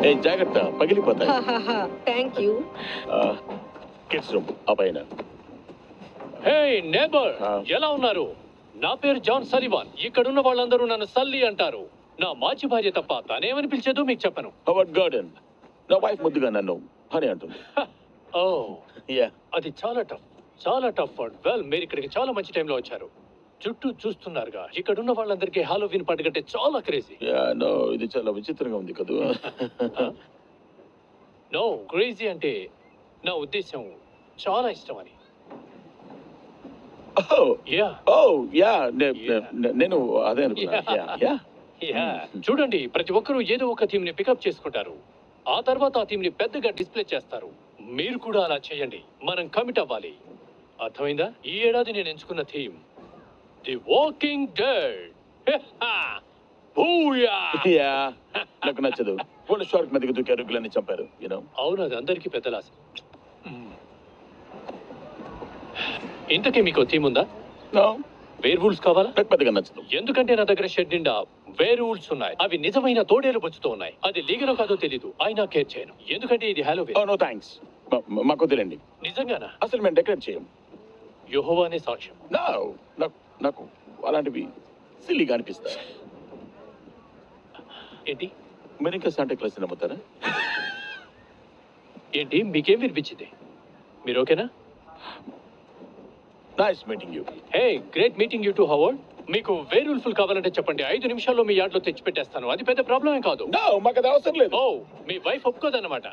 ఏ జాగ్రత్త, పగిలిపోతాయి. Thank you. Kids room ఆ పైన. హే నేబర్, ఎలా ఉన్నారు? నా పేరు జాన్ సలివాన్. ఇక్కడున్న వాళ్ళందరూ నన్ను సల్లి అంటారు. నా మాజీ భార్య తప్ప తనేమని పిలిచేదో మీకు చెప్పను. హవర్డ్ గార్డెన్. నా వైఫ్ ముద్దుగా నన్ను హనీ అంటుంది. ఓ, యా, అది చాలా టఫ్ వర్డ్. వెల్, మీరు ఇక్కడికి చాలా మంచి టైంలో వచ్చారు. చుట్టూ చూస్తున్నారుగా, ఇక్కడున్న వాళ్ళందరికీ హాలోవీన్ పండుగ అంటే చాలా క్రేజీ. యా, నో, ఇది చాలా విచిత్రంగా ఉంది కదా. నో, క్రేజీ అంటే నా ఉద్దేశం చాలా ఇష్టం అని. నేను అదే అనుకున్నా. చూడండి, ప్రతి ఒక్కరూ ఏదో ఒక థీమ్ ని పికప్ చేసుకుంటారు. ఆ తర్వాత ఆ థీమ్ ని పెద్దగా డిస్ప్లే చేస్తారు. మీరు కూడా అలా చేయండి. మనం కమిట్ అవ్వాలి. అర్థమైందా? ఈ ఏడాది నేను ఎంచుకున్న థీమ్ ది వాకింగ్ డెడ్. నాకు నచ్చదు. వాళ్ళు షార్క్ మీదకి దూకి అరుగులని చంపారు. అవును, అది అందరికీ పెద్ద లాస్. ఇంతకీ మీకు థీమ్ ఉందా? వేర్ వూల్స్ కావాలా? పెద్దగా నచ్చదు. ఎందుకంటే నా దగ్గర షెడ్ నిండా వేర్ వూల్స్ ఉన్నాయి. అవి నిజమైన తోడేలు బొచ్చుతో ఉన్నాయి. అది లీగలో కాదో తెలీదు, అయినా కేర్ చేయను. ఎందుకంటే ఇది హాలోవీన్. నో థ్యాంక్స్, మాకు వదిలేండి. నిజంగానా? అసలు మేము డెకరేట్ చేయం. యెహోవానే సాక్ష్యం. నాకు అలాంటివి సిల్లీగా అనిపిస్తాయి. ఏంటి? మీరు ఇంకా శాంటా క్లాస్ నమ్ముతారా? ఏంటి, మీకేం వినిపించింది? మీరు ఓకేనా? Nice meeting you. Hey, great meeting you to హవర్డ్. మీకు వేరుల్ఫుల్ కావాలంటే చెప్పండి, 5 నిమిషాల్లో మీ యార్డ్లో తెచ్చి పెట్టేస్తాను. అది పెద్ద ప్రాబ్లమే కాదు. మాకు అది అవసరం లేదు. ఓ, మీ వైఫ్ ఒప్పుకోదన్నమాట.